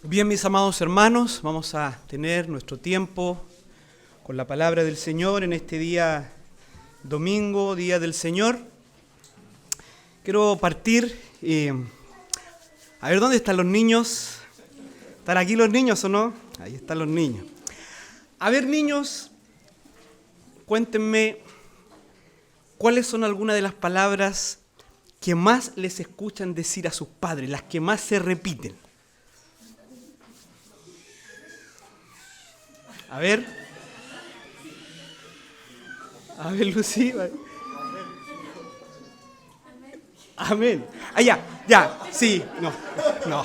Bien, mis amados hermanos, vamos a tener nuestro tiempo con la palabra del Señor en este día domingo, Día del Señor. Quiero partir, a ver, ¿dónde están los niños? ¿Están aquí los niños o no? Ahí están los niños. A ver, niños, cuéntenme, ¿cuáles son algunas de las palabras que más les escuchan decir a sus padres, las que más se repiten? A ver, Lucy. Amén. Ah, ya, sí, no.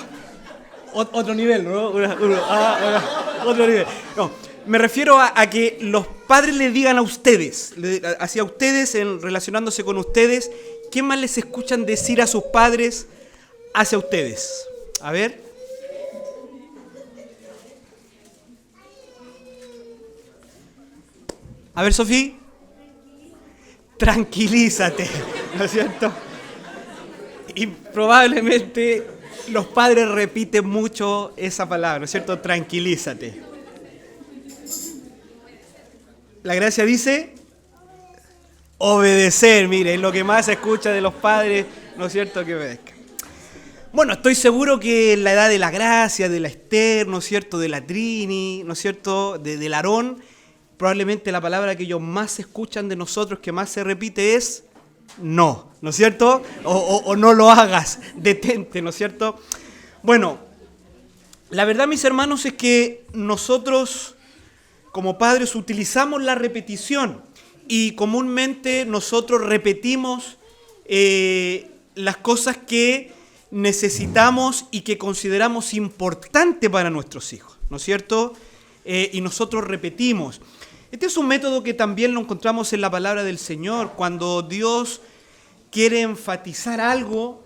Otro nivel, ¿no? Otro nivel. No, me refiero a que los padres le digan a ustedes, hacia ustedes, relacionándose con ustedes, ¿qué más les escuchan decir a sus padres hacia ustedes? A ver. A ver, Sofía, tranquilízate, ¿no es cierto? Y probablemente los padres repiten mucho esa palabra, ¿no es cierto? Tranquilízate. La gracia dice obedecer, mire, es lo que más se escucha de los padres, ¿no es cierto? Que obedezcan. Bueno, estoy seguro que en la edad de la gracia, de la Esther, ¿no es cierto? De la Trini, ¿no es cierto? Del Aarón, probablemente la palabra que ellos más escuchan de nosotros, que más se repite es no, ¿no es cierto? O no lo hagas, detente, ¿no es cierto? Bueno, la verdad, mis hermanos, es que nosotros como padres utilizamos la repetición y comúnmente nosotros repetimos las cosas que necesitamos y que consideramos importantes para nuestros hijos, ¿no es cierto? Y nosotros repetimos. Este es un método que también lo encontramos en la palabra del Señor. Cuando Dios quiere enfatizar algo,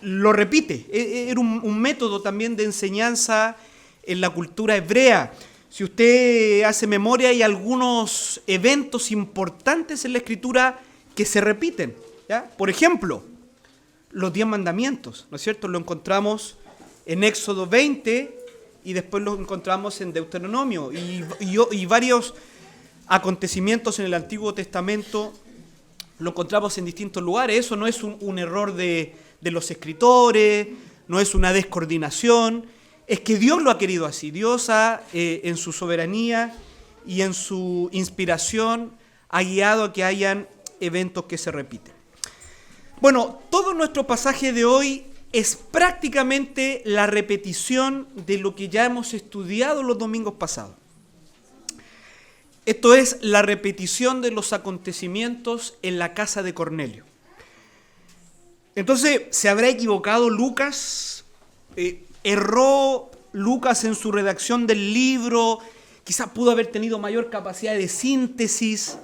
lo repite. Era un método también de enseñanza en la cultura hebrea. Si usted hace memoria, hay algunos eventos importantes en la Escritura que se repiten, ¿ya? Por ejemplo, los 10 mandamientos, ¿no es cierto? Lo encontramos en Éxodo 20 y después lo encontramos en Deuteronomio y varios acontecimientos en el Antiguo Testamento lo encontramos en distintos lugares. Eso no es un error de los escritores, no es una descoordinación, es que Dios lo ha querido así. Dios en su soberanía y en su inspiración ha guiado a que hayan eventos que se repiten. Bueno, todo nuestro pasaje de hoy es prácticamente la repetición de lo que ya hemos estudiado los domingos pasados. Esto es la repetición de los acontecimientos en la casa de Cornelio. Entonces, ¿se habrá equivocado Lucas? ¿Erró Lucas en su redacción del libro? Quizás pudo haber tenido mayor capacidad de síntesis.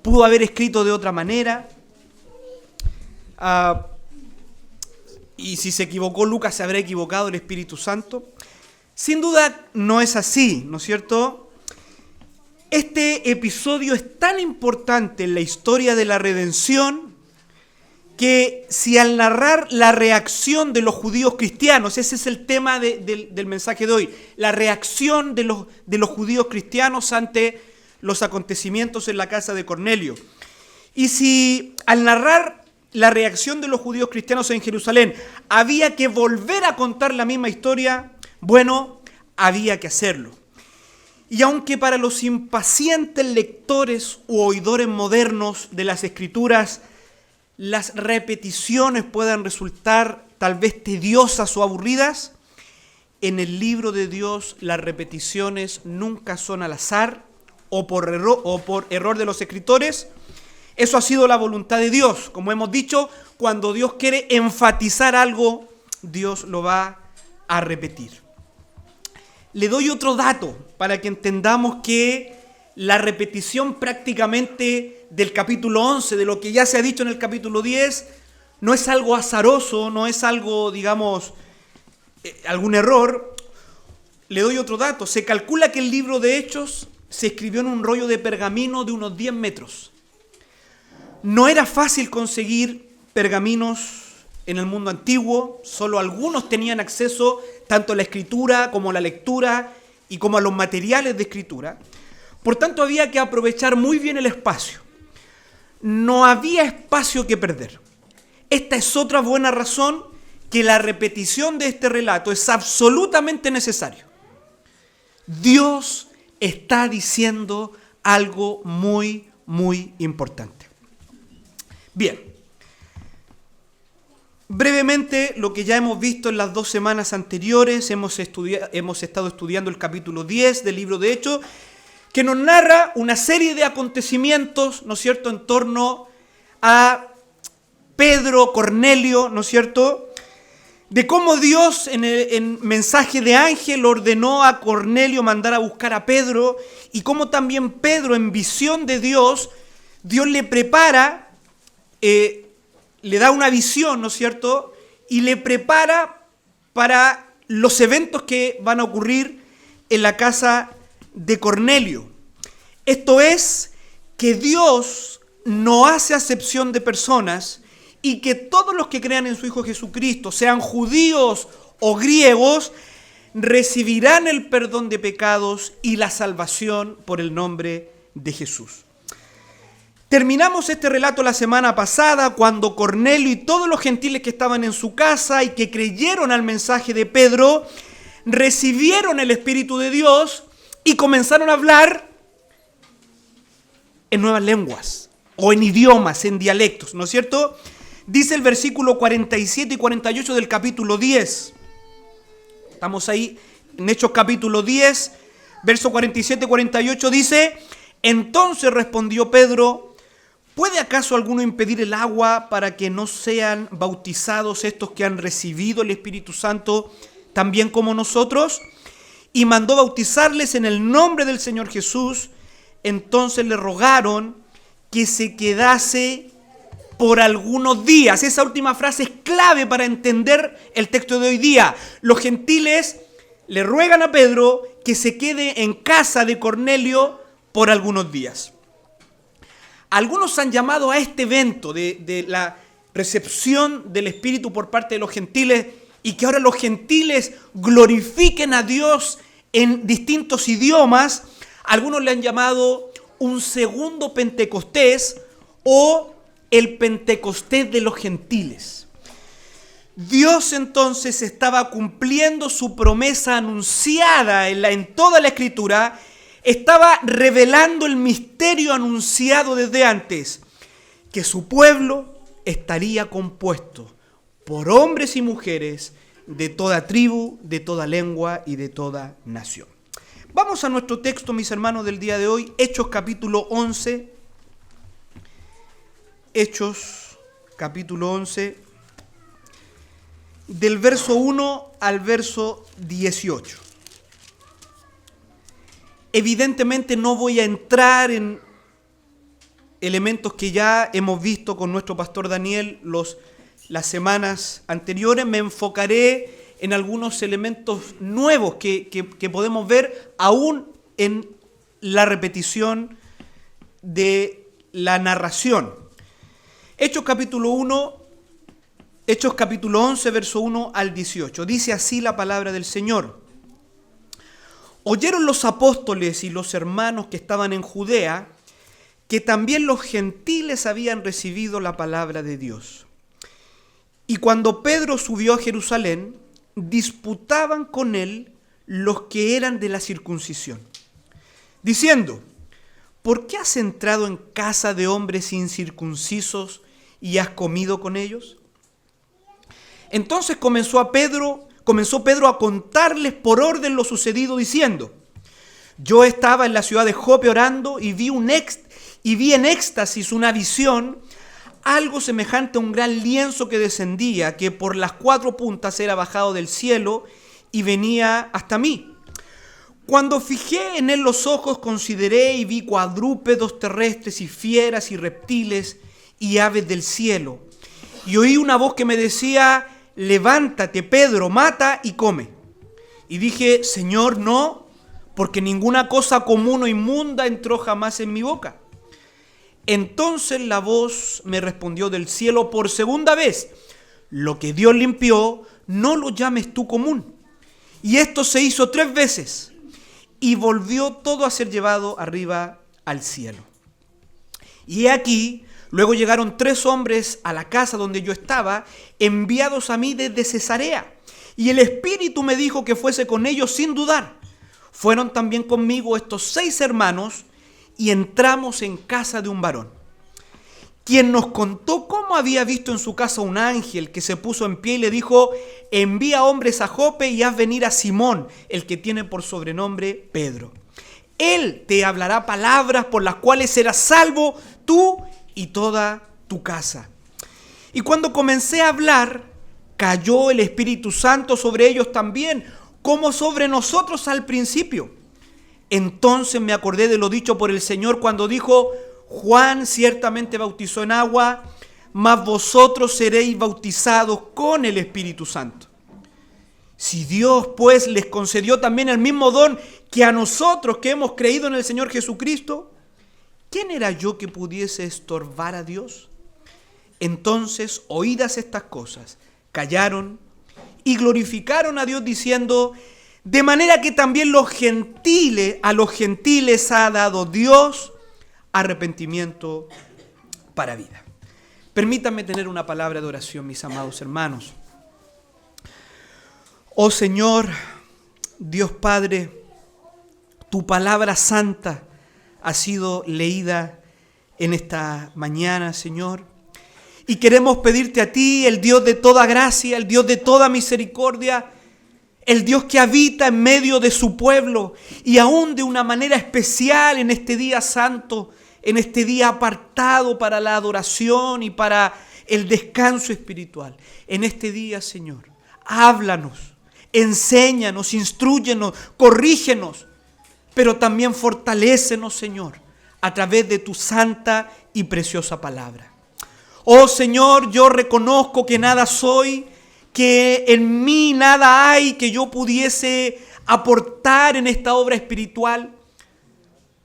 ¿Pudo haber escrito de otra manera? Y si se equivocó Lucas, ¿se habrá equivocado el Espíritu Santo? Sin duda no es así, ¿no es cierto? Este episodio es tan importante en la historia de la redención que si al narrar la reacción de los judíos cristianos, ese es el tema del mensaje de hoy, la reacción de los judíos cristianos ante los acontecimientos en la casa de Cornelio. Y si al narrar la reacción de los judíos cristianos en Jerusalén había que volver a contar la misma historia, bueno, había que hacerlo. Y aunque para los impacientes lectores u oidores modernos de las Escrituras las repeticiones puedan resultar tal vez tediosas o aburridas, en el libro de Dios las repeticiones nunca son al azar o por error de los escritores. Eso ha sido la voluntad de Dios. Como hemos dicho, cuando Dios quiere enfatizar algo, Dios lo va a repetir. Le doy otro dato para que entendamos que la repetición prácticamente del capítulo 11, de lo que ya se ha dicho en el capítulo 10, no es algo azaroso, no es algo, digamos, algún error. Le doy otro dato. Se calcula que el libro de Hechos se escribió en un rollo de pergamino de unos 10 metros. No era fácil conseguir pergaminos en el mundo antiguo, solo algunos tenían acceso tanto a la escritura como a la lectura y como a los materiales de escritura. Por tanto, había que aprovechar muy bien el espacio. No había espacio que perder. Esta es otra buena razón que la repetición de este relato es absolutamente necesario. Dios está diciendo algo muy, muy importante. Bien, brevemente lo que ya hemos visto en las 2 semanas anteriores, hemos estado estudiando el capítulo 10 del libro de Hechos, que nos narra una serie de acontecimientos, ¿no es cierto?, en torno a Pedro, Cornelio, ¿no es cierto?, de cómo Dios en mensaje de ángel ordenó a Cornelio mandar a buscar a Pedro, y cómo también Pedro en visión de Dios, Dios le prepara, le da una visión, ¿no es cierto?, y le prepara para los eventos que van a ocurrir en la casa de Cornelio. Esto es, que Dios no hace acepción de personas y que todos los que crean en su Hijo Jesucristo, sean judíos o griegos, recibirán el perdón de pecados y la salvación por el nombre de Jesús. Terminamos este relato la semana pasada cuando Cornelio y todos los gentiles que estaban en su casa y que creyeron al mensaje de Pedro, recibieron el Espíritu de Dios y comenzaron a hablar en nuevas lenguas o en idiomas, en dialectos, ¿no es cierto? Dice el versículo 47 y 48 del capítulo 10. Estamos ahí en Hechos capítulo 10, verso 47 y 48, dice: entonces respondió Pedro: ¿puede acaso alguno impedir el agua para que no sean bautizados estos que han recibido el Espíritu Santo también como nosotros? Y mandó bautizarles en el nombre del Señor Jesús. Entonces le rogaron que se quedase por algunos días. Esa última frase es clave para entender el texto de hoy día. Los gentiles le ruegan a Pedro que se quede en casa de Cornelio por algunos días. Algunos han llamado a este evento de la recepción del Espíritu por parte de los gentiles y que ahora los gentiles glorifiquen a Dios en distintos idiomas. Algunos le han llamado un segundo Pentecostés o el Pentecostés de los gentiles. Dios entonces estaba cumpliendo su promesa anunciada en toda la Escritura, estaba revelando el misterio anunciado desde antes, que su pueblo estaría compuesto por hombres y mujeres de toda tribu, de toda lengua y de toda nación. Vamos a nuestro texto, mis hermanos, del día de hoy, Hechos capítulo 11. Hechos capítulo 11, del verso 1 al verso 18. Evidentemente no voy a entrar en elementos que ya hemos visto con nuestro pastor Daniel las semanas anteriores. Me enfocaré en algunos elementos nuevos que podemos ver aún en la repetición de la narración. Hechos capítulo 11, verso 1 al 18. Dice así la palabra del Señor. Oyeron los apóstoles y los hermanos que estaban en Judea que también los gentiles habían recibido la palabra de Dios. Y cuando Pedro subió a Jerusalén, disputaban con él los que eran de la circuncisión, diciendo: ¿por qué has entrado en casa de hombres incircuncisos y has comido con ellos? Entonces comenzó Pedro a contarles por orden lo sucedido, diciendo: yo estaba en la ciudad de Jope orando y vi en éxtasis una visión, algo semejante a un gran lienzo que descendía, que por las 4 puntas era bajado del cielo y venía hasta mí. Cuando fijé en él los ojos, consideré y vi cuadrúpedos terrestres y fieras y reptiles y aves del cielo. Y oí una voz que me decía: levántate, Pedro, mata y come. Y dije: Señor, no, porque ninguna cosa común o inmunda entró jamás en mi boca. Entonces la voz me respondió del cielo por segunda vez: lo que Dios limpió, no lo llames tú común. Y esto se hizo 3 veces, y volvió todo a ser llevado arriba al cielo. Y he aquí, luego llegaron 3 hombres a la casa donde yo estaba, enviados a mí desde Cesarea. Y el Espíritu me dijo que fuese con ellos sin dudar. Fueron también conmigo estos 6 hermanos, y entramos en casa de un varón, quien nos contó cómo había visto en su casa un ángel que se puso en pie y le dijo: envía hombres a Jope y haz venir a Simón, el que tiene por sobrenombre Pedro. Él te hablará palabras por las cuales serás salvo tú y toda tu casa. Y cuando comencé a hablar, cayó el Espíritu Santo sobre ellos también, como sobre nosotros al principio. Entonces me acordé de lo dicho por el Señor cuando dijo: Juan ciertamente bautizó en agua, mas vosotros seréis bautizados con el Espíritu Santo. Si Dios pues les concedió también el mismo don que a nosotros que hemos creído en el Señor Jesucristo, ¿quién era yo que pudiese estorbar a Dios? Entonces, oídas estas cosas, callaron y glorificaron a Dios diciendo: de manera que también a los gentiles ha dado Dios arrepentimiento para vida. Permítanme tener una palabra de oración, mis amados hermanos. Oh Señor, Dios Padre, tu palabra santa ha sido leída en esta mañana, Señor. Y queremos pedirte a ti, el Dios de toda gracia, el Dios de toda misericordia, el Dios que habita en medio de su pueblo y aún de una manera especial en este día santo, en este día apartado para la adoración y para el descanso espiritual. En este día, Señor, háblanos, enséñanos, instrúyenos, corrígenos, pero también fortalécenos, Señor, a través de tu santa y preciosa palabra. Oh Señor, yo reconozco que nada soy, que en mí nada hay que yo pudiese aportar en esta obra espiritual.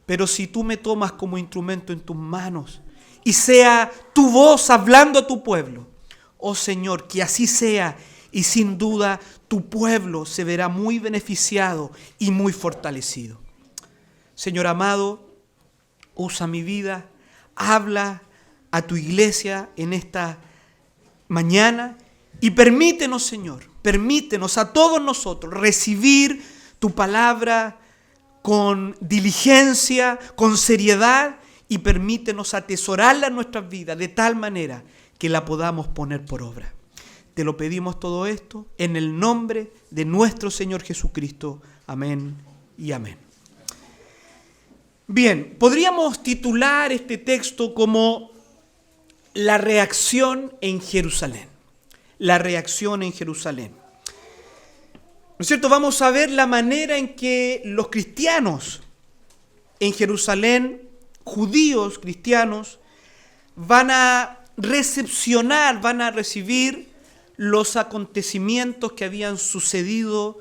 Pero si tú me tomas como instrumento en tus manos y sea tu voz hablando a tu pueblo, oh Señor, que así sea, y sin duda tu pueblo se verá muy beneficiado y muy fortalecido. Señor amado, usa mi vida, habla a tu iglesia en esta mañana y permítenos, Señor, permítenos a todos nosotros recibir tu palabra con diligencia, con seriedad, y permítenos atesorarla en nuestras vidas de tal manera que la podamos poner por obra. Te lo pedimos todo esto en el nombre de nuestro Señor Jesucristo. Amén y amén. Bien, podríamos titular este texto como la reacción en Jerusalén. La reacción en Jerusalén. ¿No es cierto? Vamos a ver la manera en que los cristianos en Jerusalén, judíos cristianos, van a recepcionar, van a recibir los acontecimientos que habían sucedido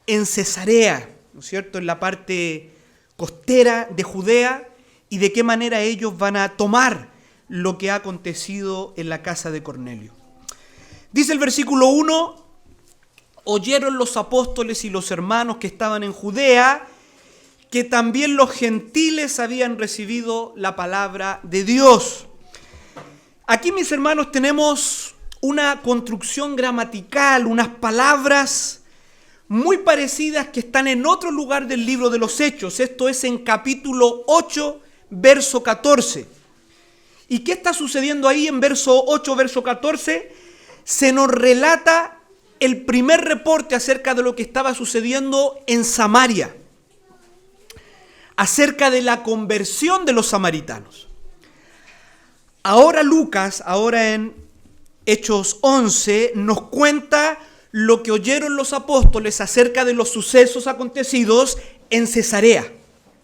en Cesarea, ¿no es cierto?, en la parte costera de Judea, y de qué manera ellos van a tomar lo que ha acontecido en la casa de Cornelio. Dice el versículo 1, oyeron los apóstoles y los hermanos que estaban en Judea que también los gentiles habían recibido la palabra de Dios. Aquí, mis hermanos, tenemos una construcción gramatical, unas palabras muy parecidas que están en otro lugar del libro de los Hechos. Esto es en capítulo 8, verso 14. ¿Y qué está sucediendo ahí en verso 8, verso 14? Se nos relata el primer reporte acerca de lo que estaba sucediendo en Samaria, acerca de la conversión de los samaritanos. Ahora Lucas, ahora en Hechos 11, nos cuenta lo que oyeron los apóstoles acerca de los sucesos acontecidos en Cesarea,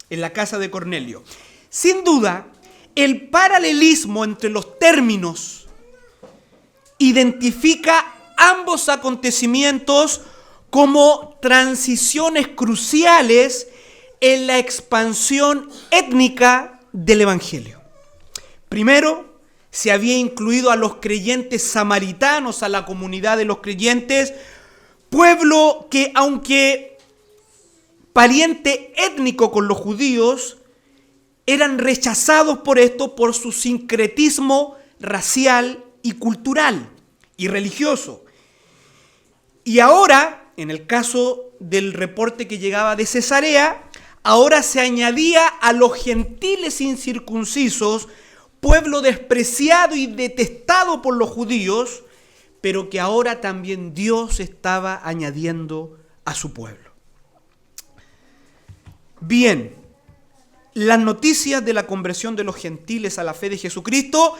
en la casa de Cornelio. Sin duda, el paralelismo entre los términos identifica ambos acontecimientos como transiciones cruciales en la expansión étnica del Evangelio. Primero, se había incluido a los creyentes samaritanos, a la comunidad de los creyentes, pueblo que, aunque pariente étnico con los judíos, eran rechazados por esto, por su sincretismo racial y cultural y religioso. Y ahora, en el caso del reporte que llegaba de Cesarea, ahora se añadía a los gentiles incircuncisos, pueblo despreciado y detestado por los judíos, pero que ahora también Dios estaba añadiendo a su pueblo. Bien, las noticias de la conversión de los gentiles a la fe de Jesucristo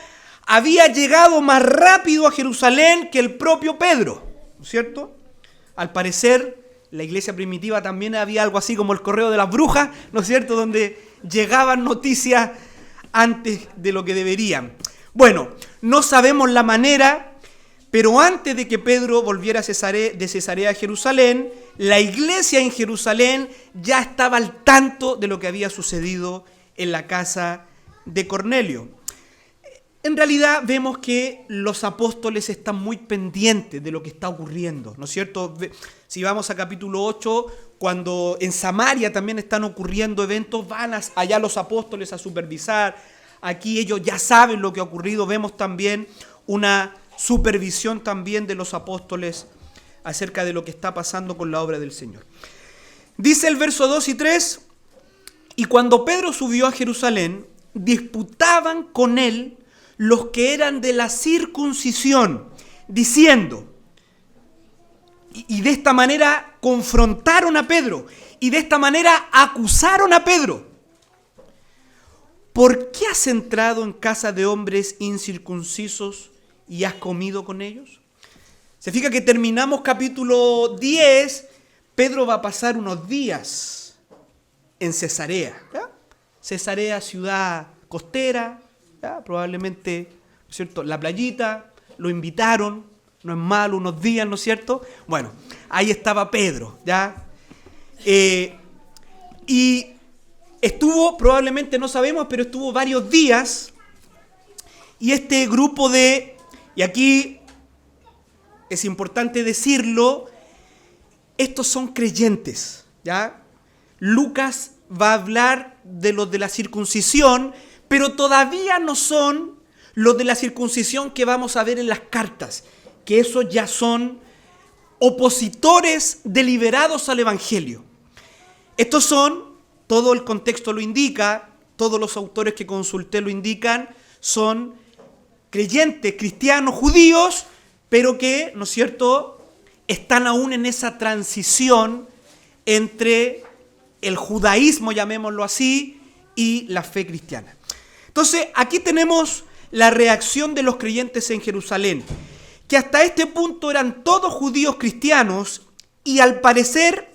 había llegado más rápido a Jerusalén que el propio Pedro, ¿no es cierto? Al parecer, la iglesia primitiva también había algo así como el correo de las brujas, ¿no es cierto?, donde llegaban noticias antes de lo que deberían. Bueno, no sabemos la manera, pero antes de que Pedro volviera de Cesarea a Jerusalén, la iglesia en Jerusalén ya estaba al tanto de lo que había sucedido en la casa de Cornelio. En realidad vemos que los apóstoles están muy pendientes de lo que está ocurriendo, ¿no es cierto? Si vamos a capítulo 8, cuando en Samaria también están ocurriendo eventos, van allá los apóstoles a supervisar. Aquí ellos ya saben lo que ha ocurrido. Vemos también una supervisión también de los apóstoles acerca de lo que está pasando con la obra del Señor. Dice el verso 2 y 3, y cuando Pedro subió a Jerusalén, disputaban con él los que eran de la circuncisión, diciendo, y de esta manera confrontaron a Pedro, y de esta manera acusaron a Pedro. ¿Por qué has entrado en casa de hombres incircuncisos y has comido con ellos? Se fija que terminamos capítulo 10, Pedro va a pasar unos días en Cesarea. ¿Ya? Cesarea, ciudad costera, ¿ya? Probablemente, ¿no es cierto?, la playita, lo invitaron, no es malo, unos días, ¿no es cierto? Bueno, ahí estaba Pedro, ¿ya? Y estuvo, probablemente no sabemos, pero estuvo varios días, y este grupo y aquí es importante decirlo, estos son creyentes, ¿ya? Lucas va a hablar de los de la circuncisión, pero todavía no son los de la circuncisión que vamos a ver en las cartas, que esos ya son opositores deliberados al Evangelio. Estos son, todo el contexto lo indica, todos los autores que consulté lo indican, son creyentes, cristianos, judíos, pero que, ¿no es cierto?, están aún en esa transición entre el judaísmo, llamémoslo así, y la fe cristiana. Entonces, aquí tenemos la reacción de los creyentes en Jerusalén, que hasta este punto eran todos judíos cristianos, y al parecer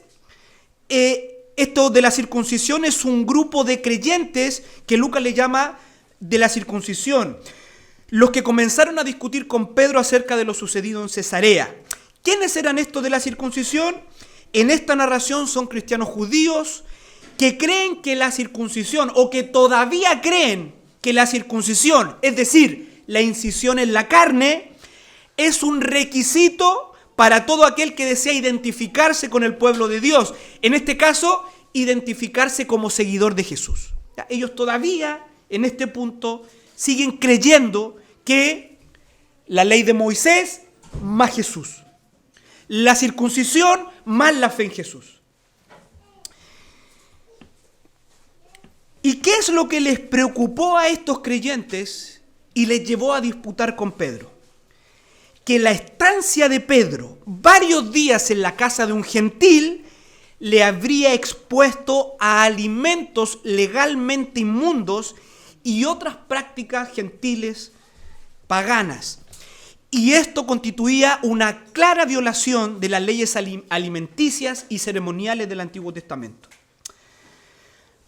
esto de la circuncisión es un grupo de creyentes que Lucas le llama de la circuncisión, los que comenzaron a discutir con Pedro acerca de lo sucedido en Cesarea. ¿Quiénes eran estos de la circuncisión? En esta narración son cristianos judíos que creen que la circuncisión, o que todavía creen que la circuncisión, es decir, la incisión en la carne, es un requisito para todo aquel que desea identificarse con el pueblo de Dios. En este caso, identificarse como seguidor de Jesús. Ellos todavía, en este punto, siguen creyendo que la ley de Moisés más Jesús. La circuncisión más la fe en Jesús. ¿Y qué es lo que les preocupó a estos creyentes y les llevó a disputar con Pedro? Que la estancia de Pedro varios días en la casa de un gentil le habría expuesto a alimentos legalmente inmundos y otras prácticas gentiles paganas. Y esto constituía una clara violación de las leyes alimenticias y ceremoniales del Antiguo Testamento.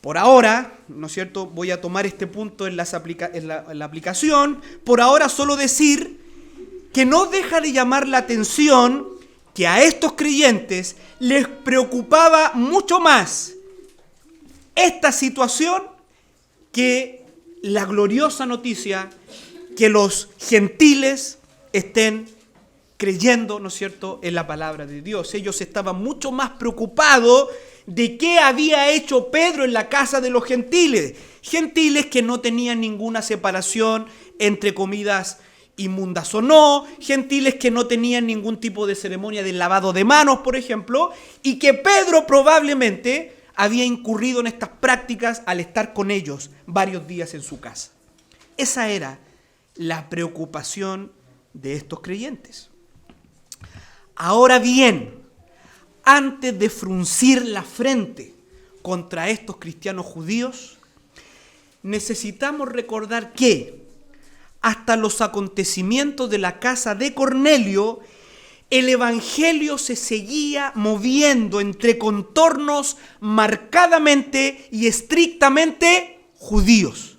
Por ahora, ¿no es cierto?, voy a tomar este punto en la aplicación. Por ahora solo decir que no deja de llamar la atención que a estos creyentes les preocupaba mucho más esta situación que la gloriosa noticia que los gentiles estén creyendo, ¿no es cierto?, en la palabra de Dios. Ellos estaban mucho más preocupados de qué había hecho Pedro en la casa de los gentiles. Gentiles que no tenían ninguna separación entre comidas inmundas o no, gentiles que no tenían ningún tipo de ceremonia de lavado de manos, por ejemplo, y que Pedro probablemente había incurrido en estas prácticas al estar con ellos varios días en su casa. Esa era la preocupación de estos creyentes. Ahora bien, antes de fruncir la frente contra estos cristianos judíos, necesitamos recordar que hasta los acontecimientos de la casa de Cornelio, el evangelio se seguía moviendo entre contornos marcadamente y estrictamente judíos.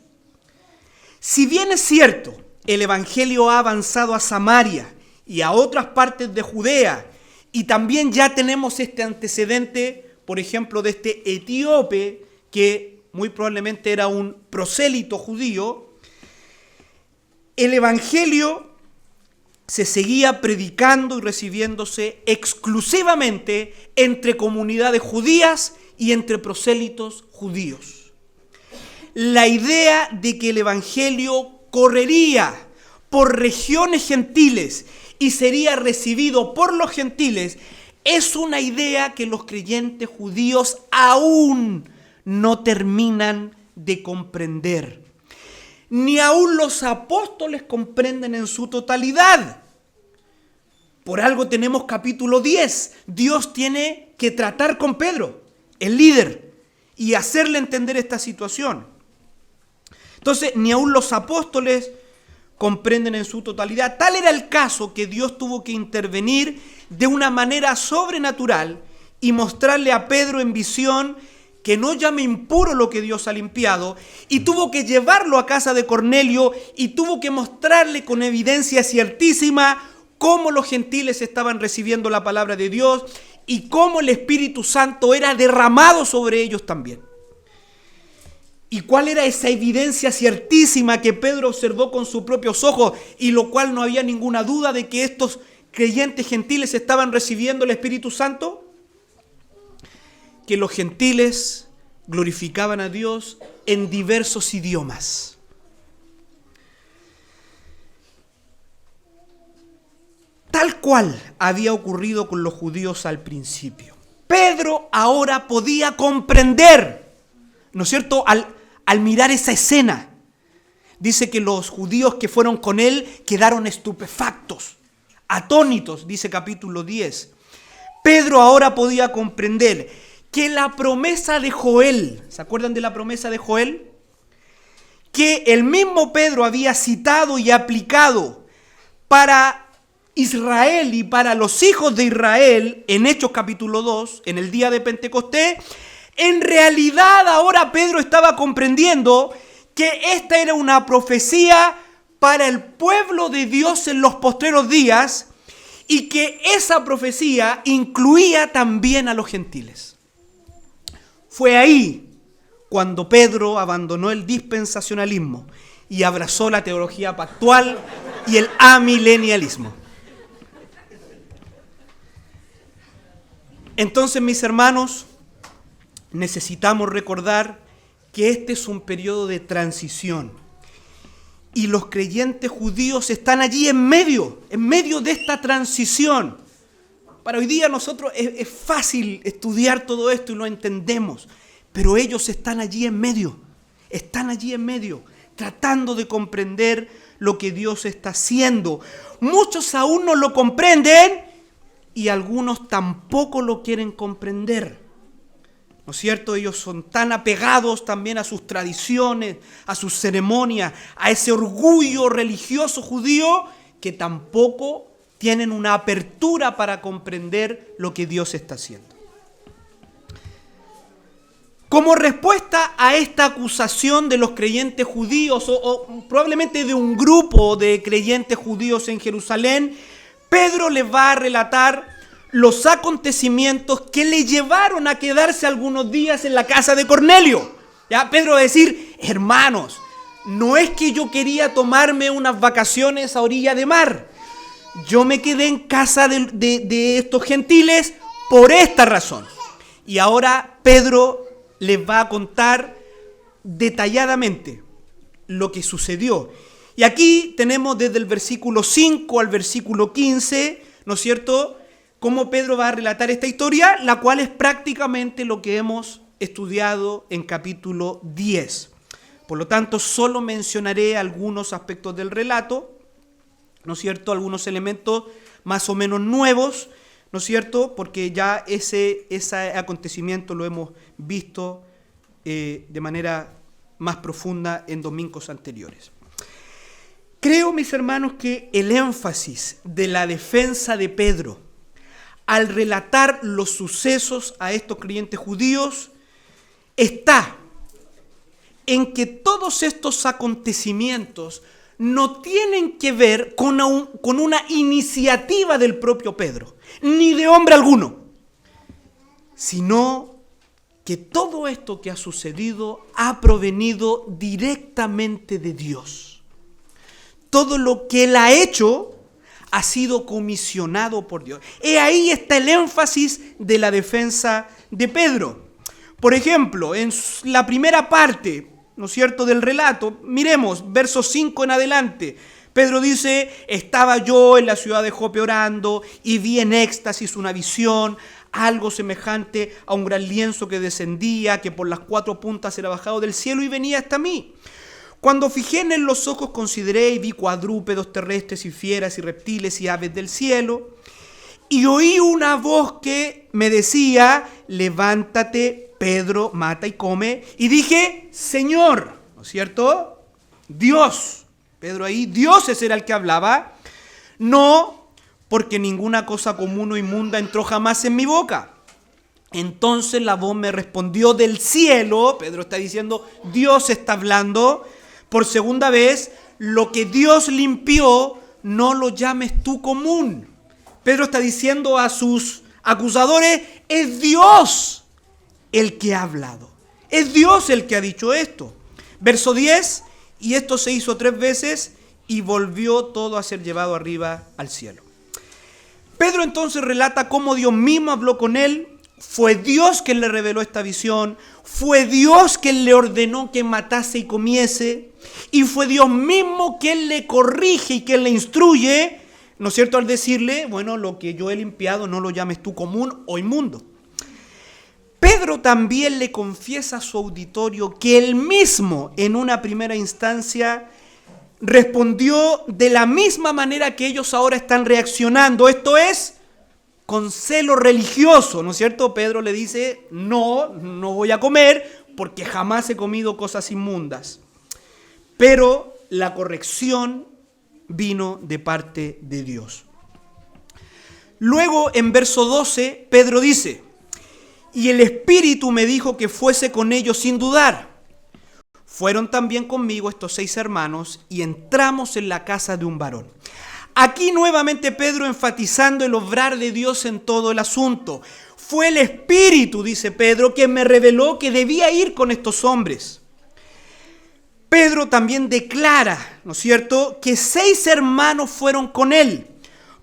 Si bien es cierto, el evangelio ha avanzado a Samaria y a otras partes de Judea, y también ya tenemos este antecedente, por ejemplo, de este etíope que muy probablemente era un prosélito judío, el evangelio se seguía predicando y recibiéndose exclusivamente entre comunidades judías y entre prosélitos judíos. La idea de que el evangelio correría por regiones gentiles y sería recibido por los gentiles es una idea que los creyentes judíos aún no terminan de comprender. Ni aún los apóstoles comprenden en su totalidad. Por algo tenemos capítulo 10. Dios tiene que tratar con Pedro, el líder, y hacerle entender esta situación. Entonces, ni aún los apóstoles comprenden en su totalidad. Tal era el caso que Dios tuvo que intervenir de una manera sobrenatural y mostrarle a Pedro en visión que no llame impuro lo que Dios ha limpiado, y tuvo que llevarlo a casa de Cornelio y tuvo que mostrarle con evidencia ciertísima cómo los gentiles estaban recibiendo la palabra de Dios y cómo el Espíritu Santo era derramado sobre ellos también. ¿Y cuál era esa evidencia ciertísima que Pedro observó con sus propios ojos y lo cual no había ninguna duda de que estos creyentes gentiles estaban recibiendo el Espíritu Santo? Que los gentiles glorificaban a Dios en diversos idiomas. Tal cual había ocurrido con los judíos al principio. Pedro ahora podía comprender, ¿no es cierto?, al mirar esa escena. Dice que los judíos que fueron con él quedaron estupefactos, atónitos, dice capítulo 10. Pedro ahora podía comprender que la promesa de Joel, ¿se acuerdan de la promesa de Joel? Que el mismo Pedro había citado y aplicado para Israel y para los hijos de Israel en Hechos capítulo 2, en el día de Pentecostés. En realidad ahora Pedro estaba comprendiendo que esta era una profecía para el pueblo de Dios en los postreros días y que esa profecía incluía también a los gentiles. Fue ahí cuando Pedro abandonó el dispensacionalismo y abrazó la teología pactual y el amilenialismo. Entonces, mis hermanos, necesitamos recordar que este es un periodo de transición y los creyentes judíos están allí en medio de esta transición. Para hoy día nosotros es fácil estudiar todo esto y lo entendemos, pero ellos están allí en medio, tratando de comprender lo que Dios está haciendo. Muchos aún no lo comprenden y algunos tampoco lo quieren comprender. ¿No es cierto? Ellos son tan apegados también a sus tradiciones, a sus ceremonias, a ese orgullo religioso judío, que tampoco tienen una apertura para comprender lo que Dios está haciendo. Como respuesta a esta acusación de los creyentes judíos, o probablemente de un grupo de creyentes judíos en Jerusalén, Pedro les va a relatar los acontecimientos que le llevaron a quedarse algunos días en la casa de Cornelio. Ya Pedro va a decir: hermanos, no es que yo quería tomarme unas vacaciones a orilla de mar. Yo me quedé en casa de estos gentiles por esta razón. Y ahora Pedro les va a contar detalladamente lo que sucedió. Y aquí tenemos desde el versículo 5 al versículo 15, ¿no es cierto?, cómo Pedro va a relatar esta historia, la cual es prácticamente lo que hemos estudiado en capítulo 10. Por lo tanto, solo mencionaré algunos aspectos del relato, ¿no es cierto?, algunos elementos más o menos nuevos, ¿no es cierto?, porque ya ese acontecimiento lo hemos visto de manera más profunda en domingos anteriores. Creo, mis hermanos, que el énfasis de la defensa de Pedro al relatar los sucesos a estos creyentes judíos está en que todos estos acontecimientos no tienen que ver con una iniciativa del propio Pedro, ni de hombre alguno, sino que todo esto que ha sucedido ha provenido directamente de Dios. Todo lo que él ha hecho ha sido comisionado por Dios. Y ahí está el énfasis de la defensa de Pedro. Por ejemplo, en la primera parte, ¿no es cierto?, del relato, miremos, versos 5 en adelante. Pedro dice, estaba yo en la ciudad de Jope orando y vi en éxtasis una visión, algo semejante a un gran lienzo que descendía, que por las 4 puntas era bajado del cielo y venía hasta mí. Cuando fijé en él los ojos, consideré y vi cuadrúpedos terrestres y fieras y reptiles y aves del cielo. Y oí una voz que me decía, levántate, Pedro, mata y come. Y dije, Señor, ¿no es cierto? Dios. Pedro ahí, Dios ese era el que hablaba. No, porque ninguna cosa común o inmunda entró jamás en mi boca. Entonces la voz me respondió del cielo. Pedro está diciendo, Dios está hablando. Por segunda vez, lo que Dios limpió, no lo llames tú común. Pedro está diciendo a sus acusadores, es Dios el que ha hablado. Es Dios el que ha dicho esto. Verso 10, y esto se hizo 3 veces y volvió todo a ser llevado arriba al cielo. Pedro entonces relata cómo Dios mismo habló con él. Fue Dios quien le reveló esta visión. Fue Dios quien le ordenó que matase y comiese. Y fue Dios mismo quien le corrige y quien le instruye, ¿no es cierto?, al decirle, bueno, lo que yo he limpiado no lo llames tú común o inmundo. Pedro también le confiesa a su auditorio que él mismo en una primera instancia respondió de la misma manera que ellos ahora están reaccionando, esto es, con celo religioso, ¿no es cierto? Pedro le dice, no voy a comer porque jamás he comido cosas inmundas. Pero la corrección vino de parte de Dios. Luego, en verso 12, Pedro dice, y el Espíritu me dijo que fuese con ellos sin dudar. Fueron también conmigo estos 6 hermanos y entramos en la casa de un varón. Aquí nuevamente Pedro enfatizando el obrar de Dios en todo el asunto. Fue el Espíritu, dice Pedro, que me reveló que debía ir con estos hombres. Pedro también declara, ¿no es cierto?, que 6 hermanos fueron con él.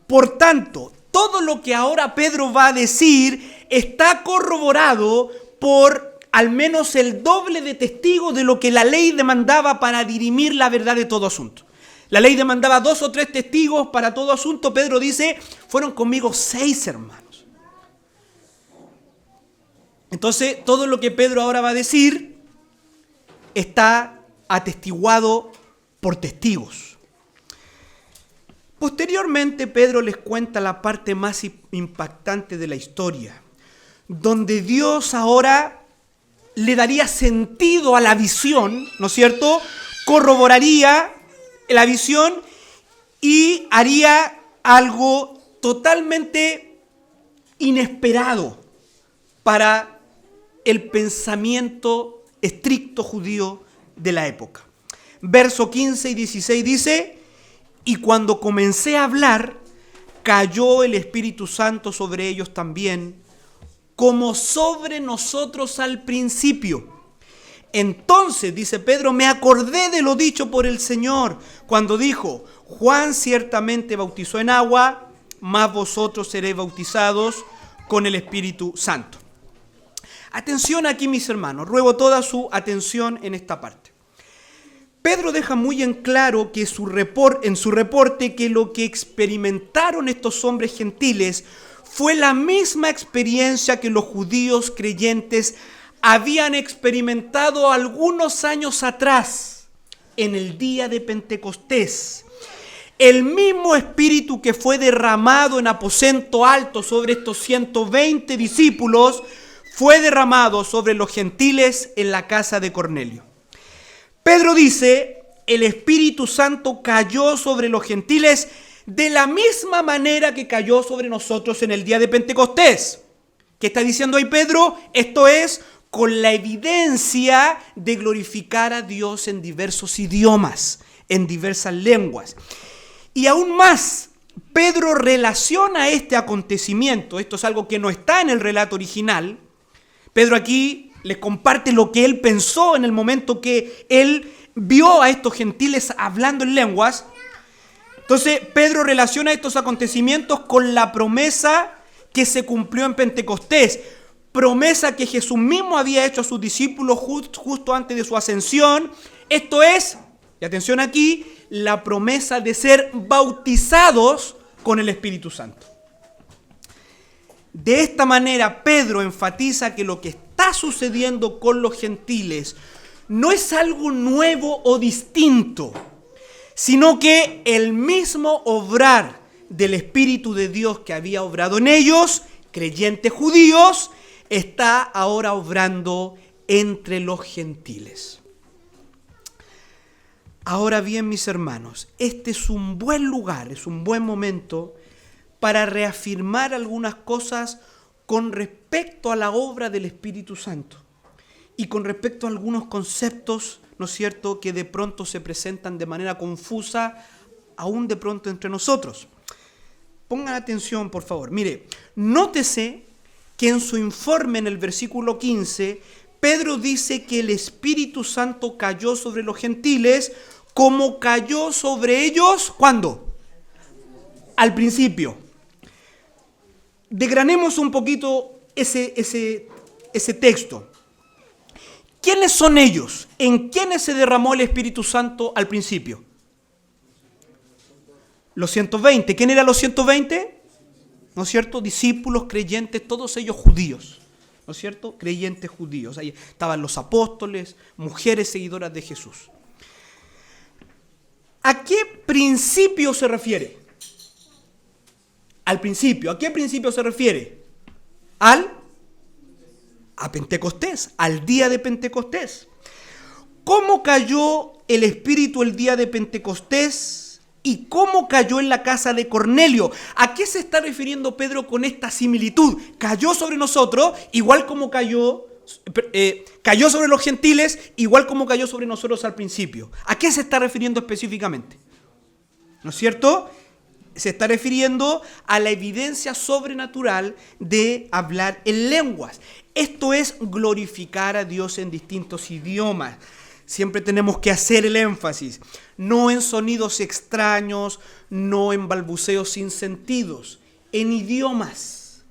Por tanto, todo lo que ahora Pedro va a decir está corroborado por al menos el doble de testigos de lo que la ley demandaba para dirimir la verdad de todo asunto. La ley demandaba 2 o 3 testigos para todo asunto. Pedro dice, fueron conmigo 6 hermanos. Entonces, todo lo que Pedro ahora va a decir está atestiguado por testigos. Posteriormente, Pedro les cuenta la parte más impactante de la historia, donde Dios ahora le daría sentido a la visión, ¿no es cierto? Corroboraría la visión y haría algo totalmente inesperado para el pensamiento estricto judío de la época. Verso 15 y 16 dice, y cuando comencé a hablar, cayó el Espíritu Santo sobre ellos también, como sobre nosotros al principio. Entonces, dice Pedro, me acordé de lo dicho por el Señor, cuando dijo, Juan ciertamente bautizó en agua, mas vosotros seréis bautizados con el Espíritu Santo. Atención aquí, mis hermanos, ruego toda su atención en esta parte. Pedro deja muy en claro que en su reporte que lo que experimentaron estos hombres gentiles fue la misma experiencia que los judíos creyentes habían experimentado algunos años atrás, en el día de Pentecostés. El mismo espíritu que fue derramado en aposento alto sobre estos 120 discípulos fue derramado sobre los gentiles en la casa de Cornelio. Pedro dice, el Espíritu Santo cayó sobre los gentiles de la misma manera que cayó sobre nosotros en el día de Pentecostés. ¿Qué está diciendo ahí Pedro? Esto es con la evidencia de glorificar a Dios en diversos idiomas, en diversas lenguas. Y aún más, Pedro relaciona este acontecimiento, esto es algo que no está en el relato original. Pedro aquí les comparte lo que él pensó en el momento que él vio a estos gentiles hablando en lenguas. Entonces, Pedro relaciona estos acontecimientos con la promesa que se cumplió en Pentecostés. Promesa que Jesús mismo había hecho a sus discípulos justo antes de su ascensión. Esto es, y atención aquí, la promesa de ser bautizados con el Espíritu Santo. De esta manera, Pedro enfatiza que lo que está sucediendo con los gentiles no es algo nuevo o distinto, sino que el mismo obrar del Espíritu de Dios que había obrado en ellos, creyentes judíos, está ahora obrando entre los gentiles. Ahora bien, mis hermanos, este es un buen lugar, es un buen momento para reafirmar algunas cosas con respecto a la obra del Espíritu Santo y con respecto a algunos conceptos, ¿no es cierto?, que de pronto se presentan de manera confusa, aún de pronto entre nosotros. Pongan atención, por favor. Mire, nótese que en su informe en el versículo 15, Pedro dice que el Espíritu Santo cayó sobre los gentiles como cayó sobre ellos, ¿cuándo? Al principio. Desgranemos un poquito ese texto. ¿Quiénes son ellos? ¿En quiénes se derramó el Espíritu Santo al principio? Los 120. ¿Quién eran los 120? ¿No es cierto? Discípulos, creyentes, todos ellos judíos. ¿No es cierto? Creyentes judíos. Ahí estaban los apóstoles, mujeres seguidoras de Jesús. ¿A qué principio se refiere? Al principio. ¿A qué principio se refiere? A Pentecostés, al día de Pentecostés. ¿Cómo cayó el Espíritu el día de Pentecostés y cómo cayó en la casa de Cornelio? ¿A qué se está refiriendo Pedro con esta similitud? Cayó sobre nosotros, igual como cayó sobre los gentiles, igual como cayó sobre nosotros al principio. ¿A qué se está refiriendo específicamente? ¿No es cierto? Se está refiriendo a la evidencia sobrenatural de hablar en lenguas. Esto es glorificar a Dios en distintos idiomas. Siempre tenemos que hacer el énfasis, no en sonidos extraños, no en balbuceos sin sentidos, en idiomas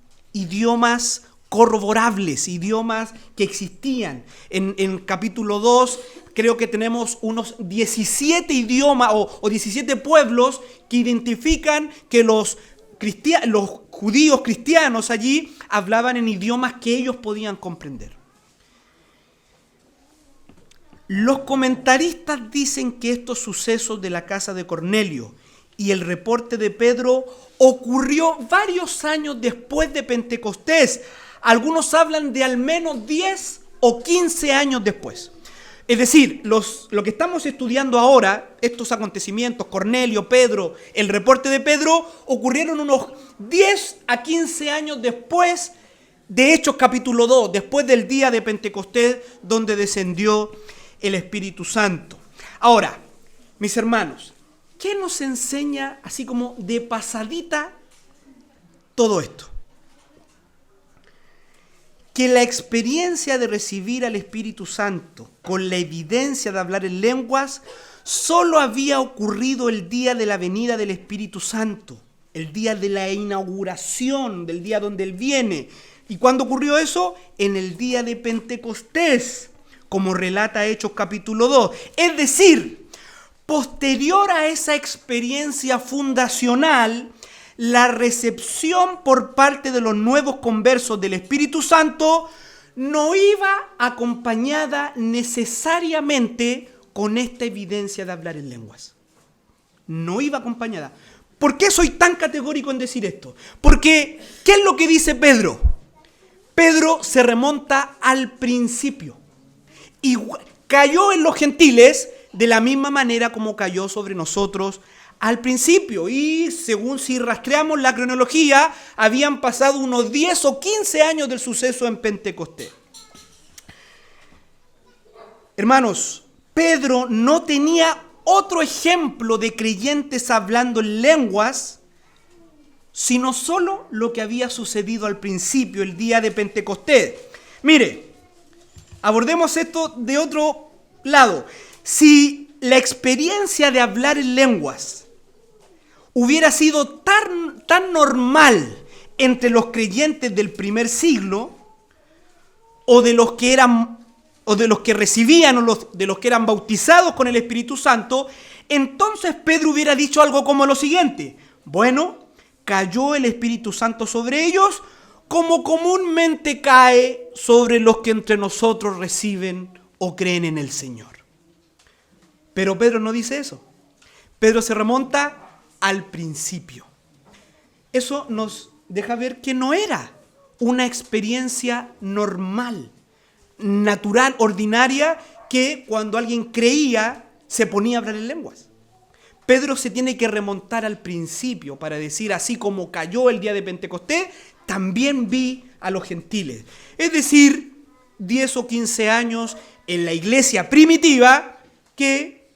corroborables, idiomas que existían. En capítulo 2 creo que tenemos unos 17 idiomas o 17 pueblos que identifican que los judíos cristianos allí hablaban en idiomas que ellos podían comprender. Los comentaristas dicen que estos sucesos de la casa de Cornelio y el reporte de Pedro ocurrió varios años después de Pentecostés. Algunos hablan de al menos 10 o 15 años después. Es decir, lo que estamos estudiando ahora, estos acontecimientos, Cornelio, Pedro, el reporte de Pedro, ocurrieron unos 10 a 15 años después de Hechos capítulo 2, después del día de Pentecostés, donde descendió el Espíritu Santo. Ahora, mis hermanos, ¿qué nos enseña así como de pasadita todo esto? que la experiencia de recibir al Espíritu Santo con la evidencia de hablar en lenguas solo había ocurrido el día de la venida del Espíritu Santo, el día de la inauguración, del día donde Él viene. ¿Y cuándo ocurrió eso? En el día de Pentecostés, como relata Hechos capítulo 2. Es decir, posterior a esa experiencia fundacional, la recepción por parte de los nuevos conversos del Espíritu Santo no iba acompañada necesariamente con esta evidencia de hablar en lenguas. No iba acompañada. ¿Por qué soy tan categórico en decir esto? Porque, ¿qué es lo que dice Pedro? Pedro se remonta al principio. Y cayó en los gentiles de la misma manera como cayó sobre nosotros al principio. Y según si rastreamos la cronología, habían pasado unos 10 o 15 años del suceso en Pentecostés. Hermanos, Pedro no tenía otro ejemplo de creyentes hablando en lenguas, sino solo lo que había sucedido al principio, el día de Pentecostés. Mire, abordemos esto de otro lado. Si la experiencia de hablar en lenguas hubiera sido tan normal entre los creyentes del primer siglo, o de los que recibían, o de los que eran bautizados con el Espíritu Santo, entonces Pedro hubiera dicho algo como lo siguiente: bueno, cayó el Espíritu Santo sobre ellos como comúnmente cae sobre los que entre nosotros reciben o creen en el Señor. Pero Pedro no dice eso. Pedro se remonta al principio. Eso nos deja ver que no era una experiencia normal, natural, ordinaria, que cuando alguien creía se ponía a hablar en lenguas. Pedro se tiene que remontar al principio para decir, así como cayó el día de Pentecostés, también vi a los gentiles. Es decir, 10 o 15 años en la iglesia primitiva, que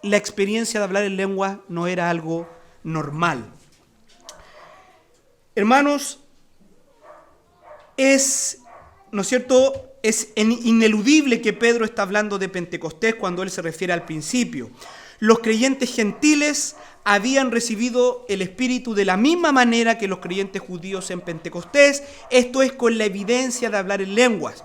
la experiencia de hablar en lenguas no era algo normal. Hermanos, ¿no es cierto?, es ineludible que Pedro está hablando de Pentecostés cuando él se refiere al principio. Los creyentes gentiles habían recibido el Espíritu de la misma manera que los creyentes judíos en Pentecostés, esto es, con la evidencia de hablar en lenguas.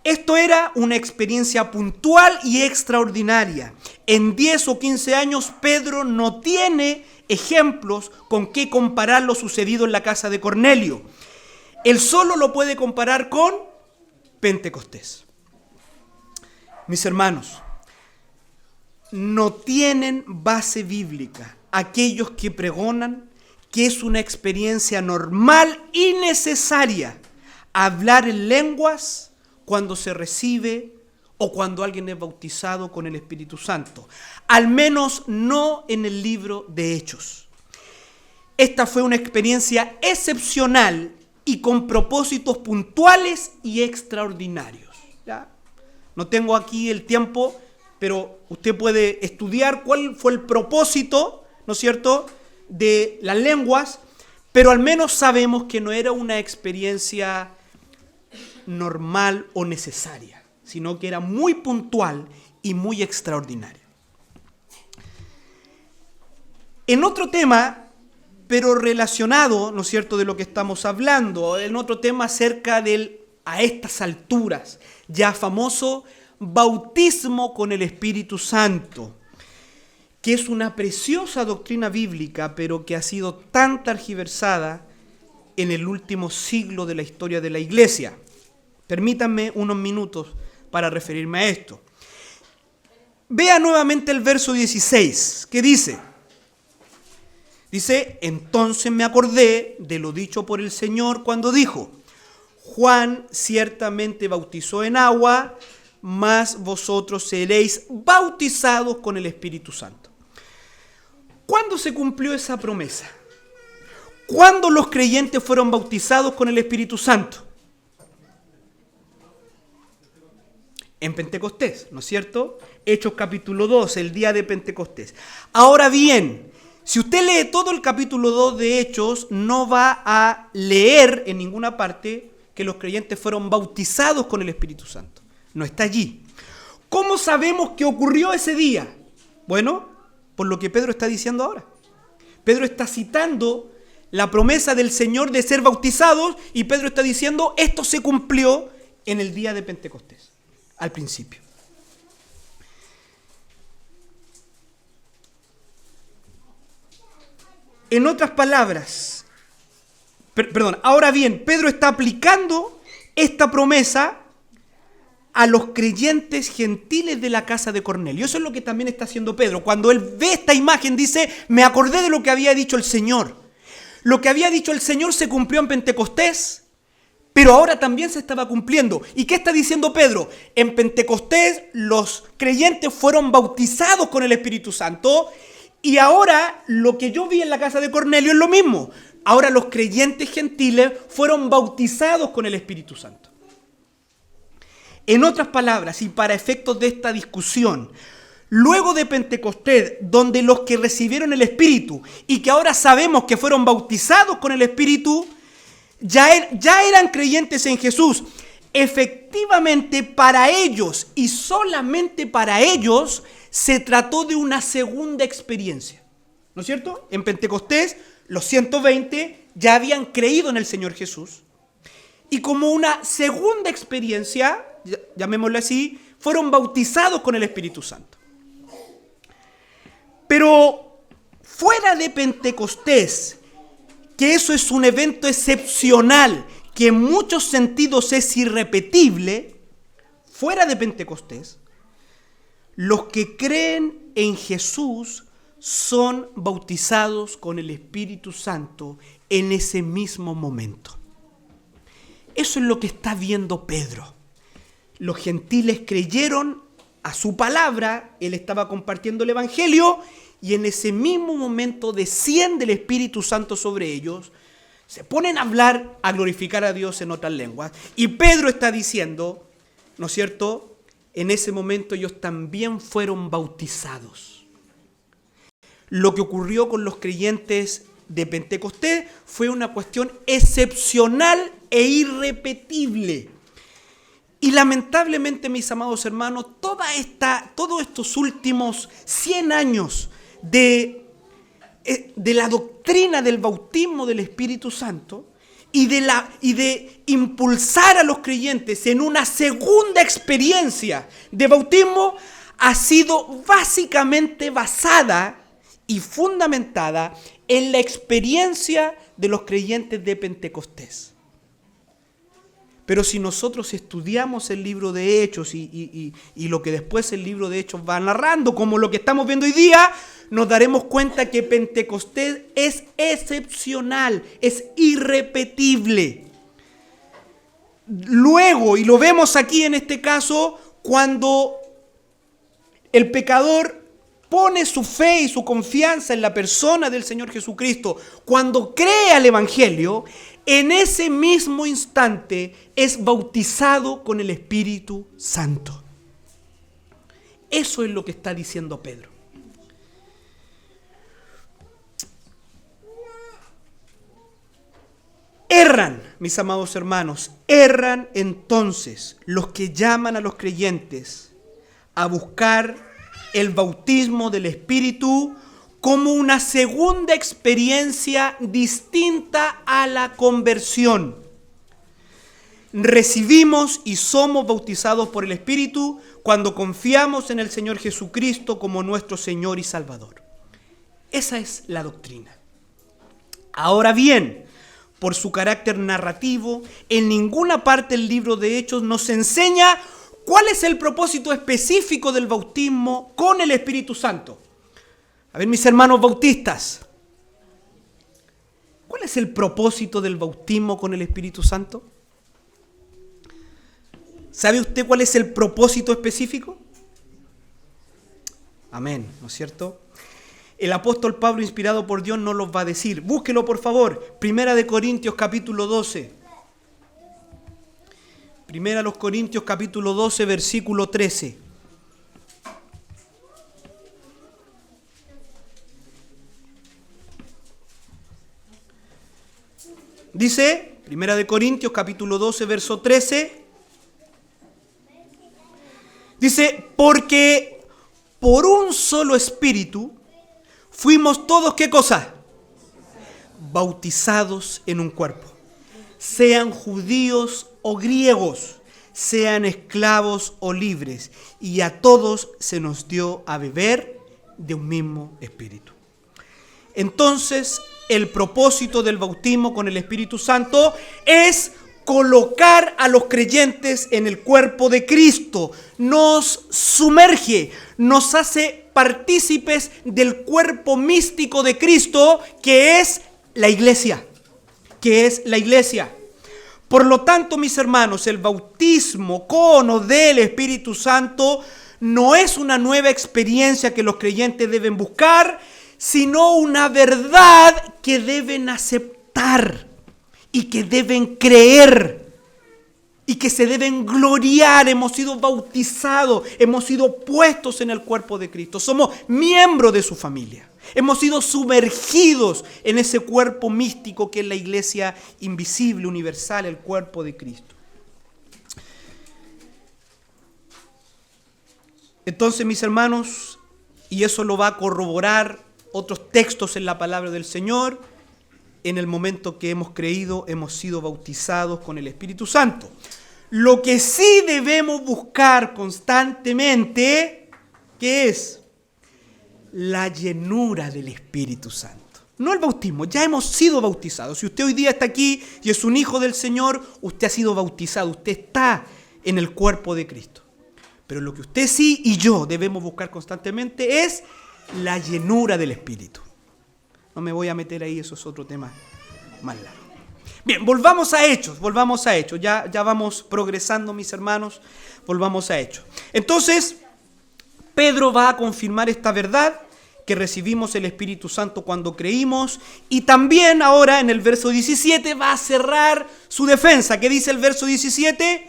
Esto era una experiencia puntual y extraordinaria. En 10 o 15 años Pedro no tiene ejemplos con qué comparar lo sucedido en la casa de Cornelio. Él solo lo puede comparar con Pentecostés. Mis hermanos, no tienen base bíblica aquellos que pregonan que es una experiencia normal y necesaria hablar en lenguas cuando se recibe o cuando alguien es bautizado con el Espíritu Santo. Al menos no en el libro de Hechos. Esta fue una experiencia excepcional y con propósitos puntuales y extraordinarios. ¿Ya? No tengo aquí el tiempo, pero usted puede estudiar cuál fue el propósito, ¿no es cierto?, de las lenguas, pero al menos sabemos que no era una experiencia normal o necesaria, sino que era muy puntual y muy extraordinaria. En otro tema, pero relacionado, ¿no es cierto?, de lo que estamos hablando, en otro tema acerca del, a estas alturas, ya famoso bautismo con el Espíritu Santo, que es una preciosa doctrina bíblica, pero que ha sido tan tergiversada en el último siglo de la historia de la Iglesia. Permítanme unos minutos para referirme a esto. Vea nuevamente el verso 16, que dice, entonces me acordé de lo dicho por el Señor cuando dijo, Juan ciertamente bautizó en agua, mas vosotros seréis bautizados con el Espíritu Santo. ¿Cuándo se cumplió esa promesa? ¿Cuándo los creyentes fueron bautizados con el Espíritu Santo? En Pentecostés, ¿no es cierto? Hechos capítulo 2, el día de Pentecostés. Ahora bien, si usted lee todo el capítulo 2 de Hechos, no va a leer en ninguna parte que los creyentes fueron bautizados con el Espíritu Santo. No está allí. ¿Cómo sabemos que ocurrió ese día? Bueno, por lo que Pedro está diciendo ahora. Pedro está citando la promesa del Señor de ser bautizados y Pedro está diciendo, esto se cumplió en el día de Pentecostés, al principio. En otras palabras, ahora bien, Pedro está aplicando esta promesa a los creyentes gentiles de la casa de Cornelio. Eso es lo que también está haciendo Pedro. Cuando él ve esta imagen, dice, me acordé de lo que había dicho el Señor. Lo que había dicho el Señor se cumplió en Pentecostés, pero ahora también se estaba cumpliendo. ¿Y qué está diciendo Pedro? En Pentecostés los creyentes fueron bautizados con el Espíritu Santo y ahora lo que yo vi en la casa de Cornelio es lo mismo. Ahora los creyentes gentiles fueron bautizados con el Espíritu Santo. En otras palabras, y para efectos de esta discusión, luego de Pentecostés, donde los que recibieron el Espíritu y que ahora sabemos que fueron bautizados con el Espíritu, ya eran creyentes en Jesús. Efectivamente, para ellos y solamente para ellos se trató de una segunda experiencia. ¿No es cierto? En Pentecostés, los 120 ya habían creído en el Señor Jesús. Y como una segunda experiencia, llamémoslo así, fueron bautizados con el Espíritu Santo. Pero fuera de Pentecostés, que eso es un evento excepcional, que en muchos sentidos es irrepetible, fuera de Pentecostés, los que creen en Jesús son bautizados con el Espíritu Santo en ese mismo momento. Eso es lo que está viendo Pedro. Los gentiles creyeron a su palabra, él estaba compartiendo el Evangelio y en ese mismo momento desciende el Espíritu Santo sobre ellos, se ponen a hablar, a glorificar a Dios en otras lenguas y Pedro está diciendo, ¿no es cierto? En ese momento ellos también fueron bautizados. Lo que ocurrió con los creyentes de Pentecostés fue una cuestión excepcional e irrepetible. Y lamentablemente, mis amados hermanos, todos estos últimos 100 años de la doctrina del bautismo del Espíritu Santo y de impulsar a los creyentes en una segunda experiencia de bautismo ha sido básicamente basada y fundamentada en la experiencia de los creyentes de Pentecostés. Pero si nosotros estudiamos el libro de Hechos y lo que después el libro de Hechos va narrando, como lo que estamos viendo hoy día, nos daremos cuenta que Pentecostés es excepcional, es irrepetible. Luego, y lo vemos aquí en este caso, cuando el pecador pone su fe y su confianza en la persona del Señor Jesucristo, cuando cree al Evangelio, en ese mismo instante es bautizado con el Espíritu Santo. Eso es lo que está diciendo Pedro. Erran, mis amados hermanos, erran entonces los que llaman a los creyentes a buscar el bautismo del Espíritu como una segunda experiencia distinta a la conversión. Recibimos y somos bautizados por el Espíritu cuando confiamos en el Señor Jesucristo como nuestro Señor y Salvador. Esa es la doctrina. Ahora bien, por su carácter narrativo, en ninguna parte del libro de Hechos nos enseña cuál es el propósito específico del bautismo con el Espíritu Santo. A ver, mis hermanos bautistas, ¿cuál es el propósito del bautismo con el Espíritu Santo? ¿Sabe usted cuál es el propósito específico? Amén, ¿no es cierto? El apóstol Pablo, inspirado por Dios, nos los va a decir. Búsquelo, por favor. Primera de Corintios, capítulo 12. Primera de los Corintios, capítulo 12, versículo 13. Dice, Primera de Corintios, capítulo 12, verso 13. Dice, porque por un solo espíritu fuimos todos, ¿qué cosa? Bautizados en un cuerpo. Sean judíos o griegos, sean esclavos o libres, y a todos se nos dio a beber de un mismo espíritu. Entonces, el propósito del bautismo con el Espíritu Santo es colocar a los creyentes en el cuerpo de Cristo. Nos sumerge, nos hace partícipes del cuerpo místico de Cristo, que es la iglesia. Por lo tanto, mis hermanos, el bautismo con o del Espíritu Santo no es una nueva experiencia que los creyentes deben buscar, sino una verdad que deben aceptar y que deben creer y que se deben gloriar. Hemos sido bautizados, hemos sido puestos en el cuerpo de Cristo, somos miembros de su familia. Hemos sido sumergidos en ese cuerpo místico que es la iglesia invisible, universal, el cuerpo de Cristo. Entonces, mis hermanos, y eso lo va a corroborar otros textos en la palabra del Señor, en el momento que hemos creído, hemos sido bautizados con el Espíritu Santo. Lo que sí debemos buscar constantemente, ¿qué es? La llenura del Espíritu Santo. No el bautismo, ya hemos sido bautizados. Si usted hoy día está aquí y es un hijo del Señor, usted ha sido bautizado, usted está en el cuerpo de Cristo. Pero lo que usted sí y yo debemos buscar constantemente es la llenura del Espíritu. No me voy a meter ahí, eso es otro tema más largo. Bien, volvamos a Hechos. Ya vamos progresando, mis hermanos. Volvamos a Hechos. Entonces, Pedro va a confirmar esta verdad, que recibimos el Espíritu Santo cuando creímos, y también ahora en el verso 17 va a cerrar su defensa. ¿Qué dice el verso 17?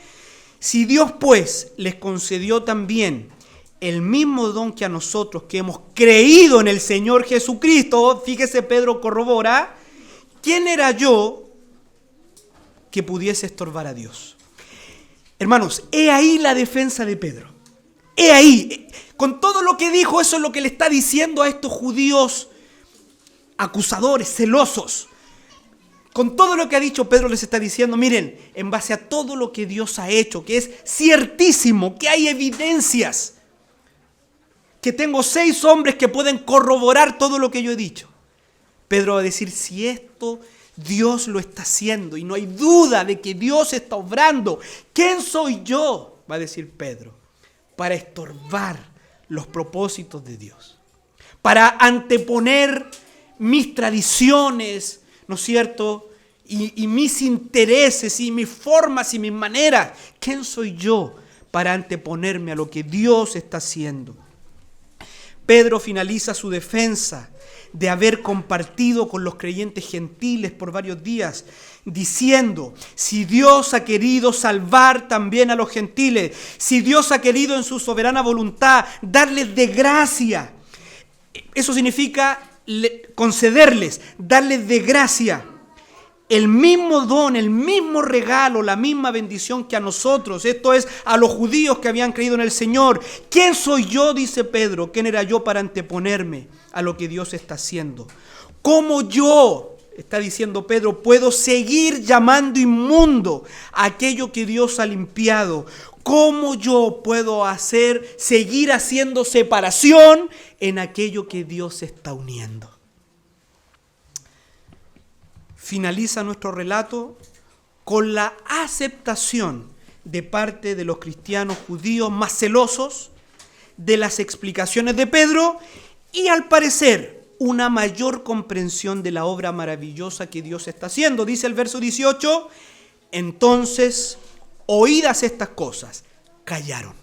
Si Dios pues les concedió también el mismo don que a nosotros que hemos creído en el Señor Jesucristo, fíjese, Pedro corrobora, ¿quién era yo que pudiese estorbar a Dios? Hermanos, he ahí la defensa de Pedro. He ahí, con todo lo que dijo, eso es lo que le está diciendo a estos judíos acusadores, celosos. Con todo lo que ha dicho, Pedro les está diciendo, miren, en base a todo lo que Dios ha hecho, que es ciertísimo, que hay evidencias, que tengo 6 hombres que pueden corroborar todo lo que yo he dicho. Pedro va a decir, si esto Dios lo está haciendo y no hay duda de que Dios está obrando, ¿quién soy yo? Va a decir Pedro, para estorbar los propósitos de Dios, para anteponer mis tradiciones, ¿no es cierto?, y mis intereses y mis formas y mis maneras. ¿Quién soy yo para anteponerme a lo que Dios está haciendo? Pedro finaliza su defensa de haber compartido con los creyentes gentiles por varios días, diciendo, si Dios ha querido salvar también a los gentiles, si Dios ha querido en su soberana voluntad darles de gracia, eso significa concederles, darles de gracia el mismo don, el mismo regalo, la misma bendición que a nosotros, esto es, a los judíos que habían creído en el Señor. ¿Quién soy yo?, dice Pedro. ¿Quién era yo para anteponerme a lo que Dios está haciendo? ¿Cómo yo, está diciendo Pedro, puedo seguir llamando inmundo a aquello que Dios ha limpiado? ¿Cómo yo puedo seguir haciendo separación en aquello que Dios está uniendo? Finaliza nuestro relato con la aceptación de parte de los cristianos judíos más celosos de las explicaciones de Pedro y, al parecer, una mayor comprensión de la obra maravillosa que Dios está haciendo. Dice el verso 18, entonces, oídas estas cosas, callaron.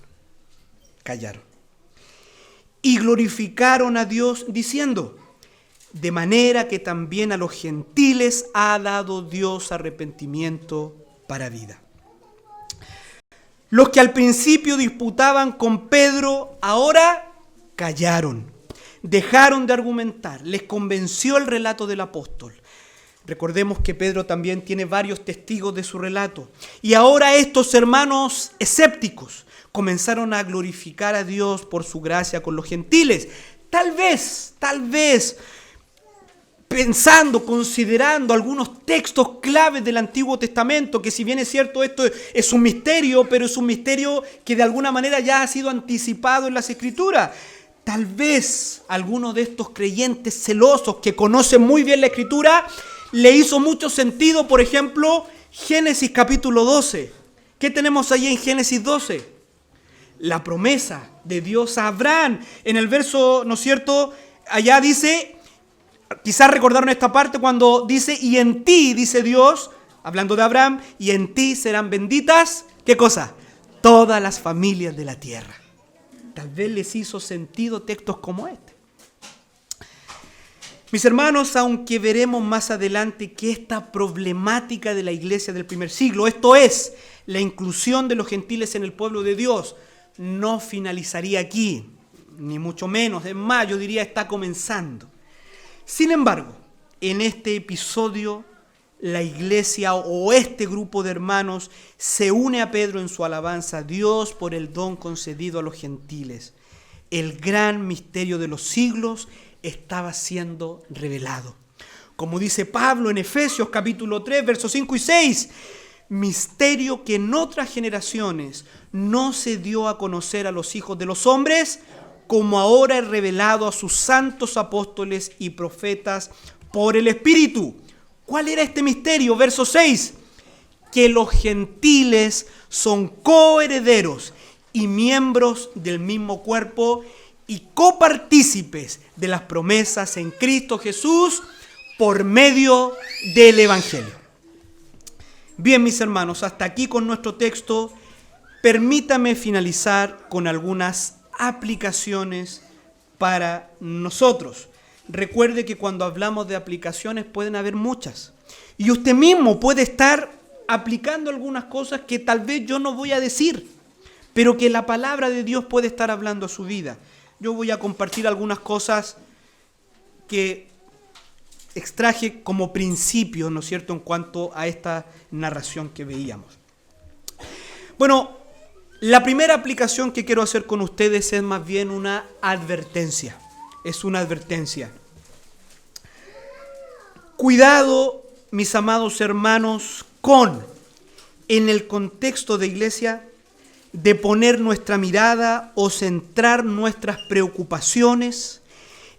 Y glorificaron a Dios diciendo, de manera que también a los gentiles ha dado Dios arrepentimiento para vida. Los que al principio disputaban con Pedro, ahora callaron, dejaron de argumentar, les convenció el relato del apóstol. Recordemos que Pedro también tiene varios testigos de su relato. Y ahora estos hermanos escépticos comenzaron a glorificar a Dios por su gracia con los gentiles. Tal vez, pensando, considerando algunos textos claves del Antiguo Testamento, que si bien es cierto esto es un misterio, pero es un misterio que de alguna manera ya ha sido anticipado en las Escrituras. Tal vez alguno de estos creyentes celosos que conocen muy bien la Escritura le hizo mucho sentido, por ejemplo, Génesis capítulo 12. ¿Qué tenemos ahí en Génesis 12? La promesa de Dios a Abraham. En el verso, ¿no es cierto? Allá dice, quizás recordaron esta parte cuando dice, y en ti, dice Dios, hablando de Abraham, y en ti serán benditas, ¿qué cosa? Todas las familias de la tierra. Tal vez les hizo sentido textos como este. Mis hermanos, aunque veremos más adelante que esta problemática de la iglesia del primer siglo, esto es, la inclusión de los gentiles en el pueblo de Dios, no finalizaría aquí, ni mucho menos, es más, yo diría está comenzando. Sin embargo, en este episodio, la iglesia o este grupo de hermanos se une a Pedro en su alabanza a Dios por el don concedido a los gentiles. El gran misterio de los siglos estaba siendo revelado. Como dice Pablo en Efesios capítulo 3, versos 5 y 6, misterio que en otras generaciones no se dio a conocer a los hijos de los hombres, como ahora es revelado a sus santos apóstoles y profetas por el Espíritu. ¿Cuál era este misterio? Verso 6, que los gentiles son coherederos y miembros del mismo cuerpo y copartícipes de las promesas en Cristo Jesús por medio del Evangelio. Bien, mis hermanos, hasta aquí con nuestro texto. Permítame finalizar con algunas aplicaciones para nosotros. Recuerde que cuando hablamos de aplicaciones pueden haber muchas. Y usted mismo puede estar aplicando algunas cosas que tal vez yo no voy a decir, pero que la palabra de Dios puede estar hablando a su vida. Yo voy a compartir algunas cosas que extraje como principio, ¿no es cierto?, en cuanto a esta narración que veíamos. Bueno, la primera aplicación que quiero hacer con ustedes es más bien una advertencia. Es una advertencia. Cuidado, mis amados hermanos, en el contexto de iglesia, de poner nuestra mirada o centrar nuestras preocupaciones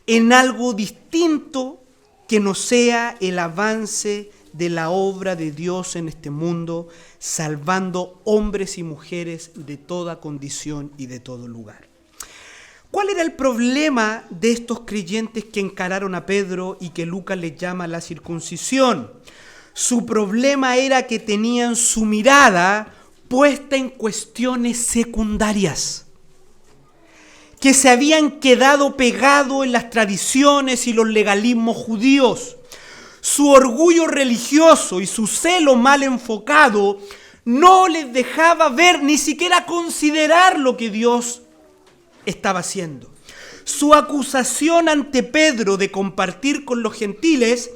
en algo distinto que no sea el avance de la obra de Dios en este mundo, salvando hombres y mujeres de toda condición y de todo lugar. ¿Cuál era el problema de estos creyentes que encararon a Pedro y que Lucas les llama la circuncisión? Su problema era que tenían su mirada puesta en cuestiones secundarias, que se habían quedado pegados en las tradiciones y los legalismos judíos. Su orgullo religioso y su celo mal enfocado no les dejaba ver, ni siquiera considerar lo que Dios estaba haciendo. Su acusación ante Pedro de compartir con los gentiles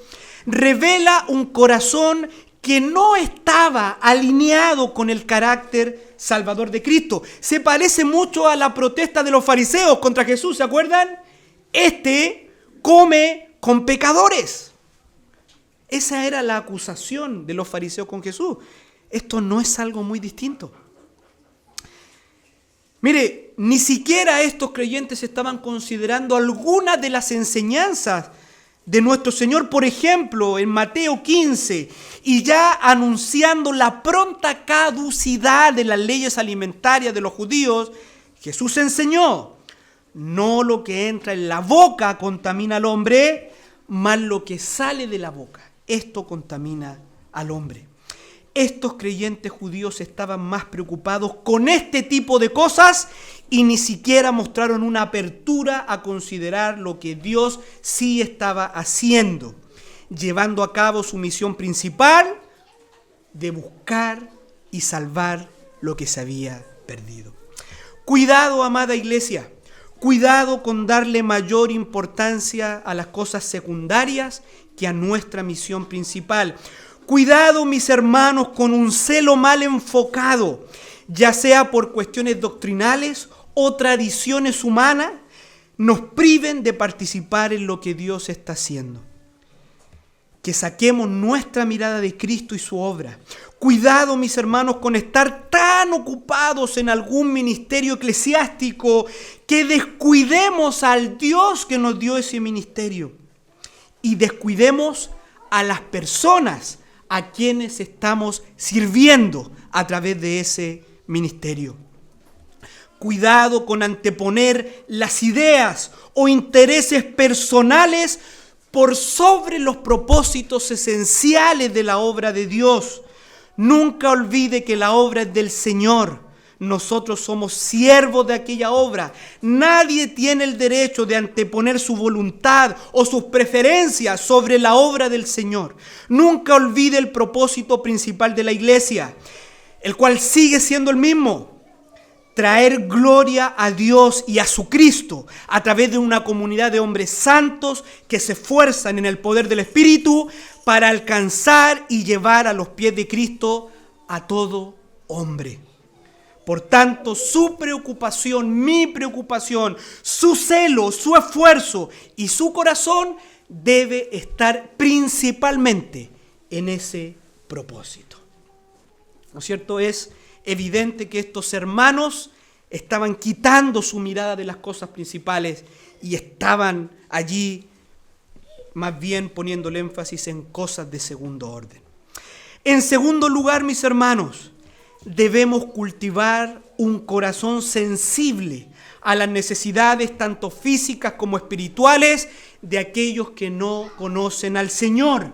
revela un corazón que no estaba alineado con el carácter salvador de Cristo. Se parece mucho a la protesta de los fariseos contra Jesús, ¿se acuerdan? Este come con pecadores. Esa era la acusación de los fariseos con Jesús. Esto no es algo muy distinto. Mire, ni siquiera estos creyentes estaban considerando algunas de las enseñanzas de nuestro Señor, por ejemplo, en Mateo 15, y ya anunciando la pronta caducidad de las leyes alimentarias de los judíos, Jesús enseñó: no lo que entra en la boca contamina al hombre, mas lo que sale de la boca, esto contamina al hombre. Estos creyentes judíos estaban más preocupados con este tipo de cosas y ni siquiera mostraron una apertura a considerar lo que Dios sí estaba haciendo, llevando a cabo su misión principal de buscar y salvar lo que se había perdido. Cuidado, amada iglesia, Cuidado con darle mayor importancia a las cosas secundarias que a nuestra misión principal. Cuidado, mis hermanos, con un celo mal enfocado, ya sea por cuestiones doctrinales o tradiciones humanas, nos priven de participar en lo que Dios está haciendo. Que saquemos nuestra mirada de Cristo y su obra. Cuidado, mis hermanos, con estar tan ocupados en algún ministerio eclesiástico que descuidemos al Dios que nos dio ese ministerio y descuidemos a las personas a quienes estamos sirviendo a través de ese ministerio. Cuidado con anteponer las ideas o intereses personales por sobre los propósitos esenciales de la obra de Dios. Nunca olvide que la obra es del Señor. Nosotros somos siervos de aquella obra. Nadie tiene el derecho de anteponer su voluntad o sus preferencias sobre la obra del Señor. Nunca olvide el propósito principal de la iglesia, el cual sigue siendo el mismo: traer gloria a Dios y a su Cristo a través de una comunidad de hombres santos que se esfuerzan en el poder del Espíritu para alcanzar y llevar a los pies de Cristo a todo hombre. Por tanto, su preocupación, mi preocupación, su celo, su esfuerzo y su corazón debe estar principalmente en ese propósito. ¿No es cierto? Es evidente que estos hermanos estaban quitando su mirada de las cosas principales y estaban allí más bien poniendo el énfasis en cosas de segundo orden. En segundo lugar, mis hermanos, debemos cultivar un corazón sensible a las necesidades tanto físicas como espirituales de aquellos que no conocen al Señor.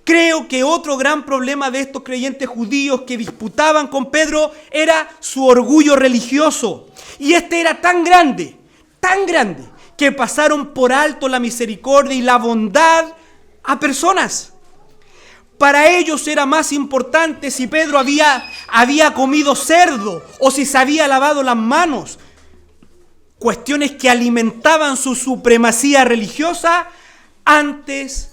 Creo que otro gran problema de estos creyentes judíos que disputaban con Pedro era su orgullo religioso. Y este era tan grande, que pasaron por alto la misericordia y la bondad a personas. Para ellos era más importante si Pedro había comido cerdo o si se había lavado las manos. Cuestiones que alimentaban su supremacía religiosa antes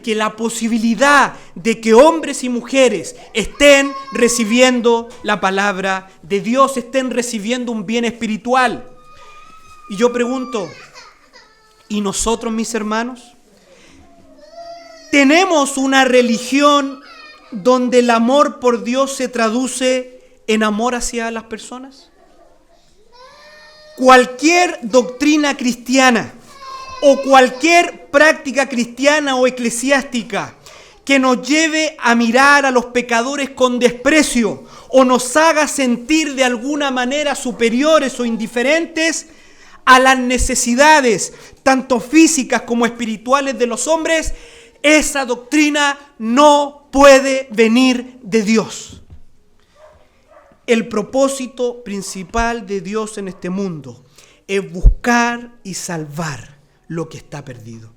que la posibilidad de que hombres y mujeres estén recibiendo la palabra de Dios, estén recibiendo un bien espiritual. Y yo pregunto, ¿y nosotros, mis hermanos? ¿Tenemos una religión donde el amor por Dios se traduce en amor hacia las personas? Cualquier doctrina cristiana o cualquier práctica cristiana o eclesiástica que nos lleve a mirar a los pecadores con desprecio o nos haga sentir de alguna manera superiores o indiferentes a las necesidades tanto físicas como espirituales de los hombres, esa doctrina no puede venir de Dios. El propósito principal de Dios en este mundo es buscar y salvar lo que está perdido.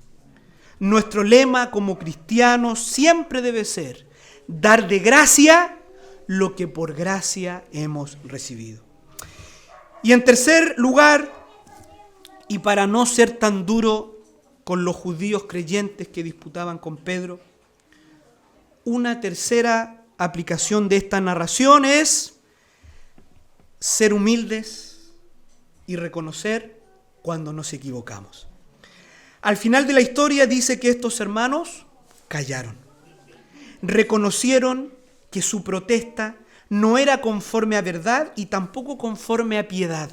Nuestro lema como cristianos siempre debe ser dar de gracia lo que por gracia hemos recibido. Y en tercer lugar, y para no ser tan duro con los judíos creyentes que disputaban con Pedro, una tercera aplicación de esta narración es ser humildes y reconocer cuando nos equivocamos. Al final de la historia dice que estos hermanos callaron. Reconocieron que su protesta no era conforme a verdad y tampoco conforme a piedad.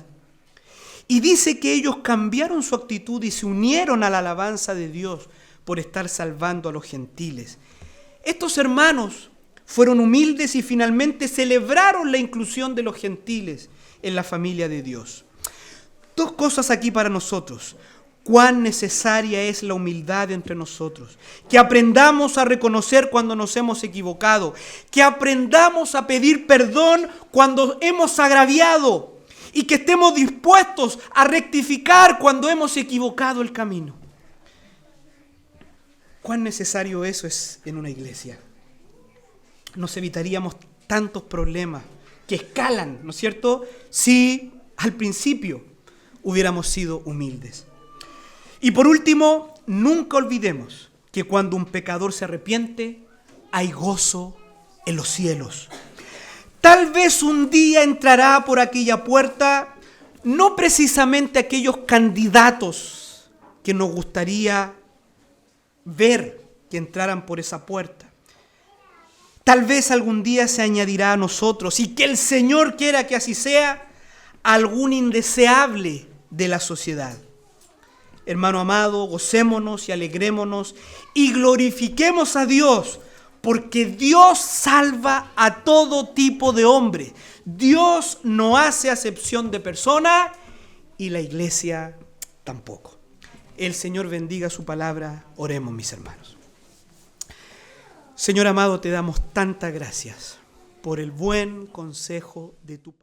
Y dice que ellos cambiaron su actitud y se unieron a la alabanza de Dios por estar salvando a los gentiles. Estos hermanos fueron humildes y finalmente celebraron la inclusión de los gentiles en la familia de Dios. Dos cosas aquí para nosotros. Cuán necesaria es la humildad entre nosotros. Que aprendamos a reconocer cuando nos hemos equivocado. Que aprendamos a pedir perdón cuando hemos agraviado. Y que estemos dispuestos a rectificar cuando hemos equivocado el camino. Cuán necesario eso es en una iglesia. Nos evitaríamos tantos problemas que escalan, ¿no es cierto? Si al principio, hubiéramos sido humildes. Y por último, nunca olvidemos que cuando un pecador se arrepiente, hay gozo en los cielos. Tal vez un día entrará por aquella puerta, no precisamente aquellos candidatos que nos gustaría ver que entraran por esa puerta. Tal vez algún día se añadirá a nosotros, y que el Señor quiera que así sea, algún indeseable de la sociedad. Hermano amado, gocémonos y alegrémonos y glorifiquemos a Dios, porque Dios salva a todo tipo de hombre. Dios no hace acepción de persona y la iglesia tampoco. El Señor bendiga su palabra. Oremos, mis hermanos. Señor amado, te damos tantas gracias por el buen consejo de tu palabra.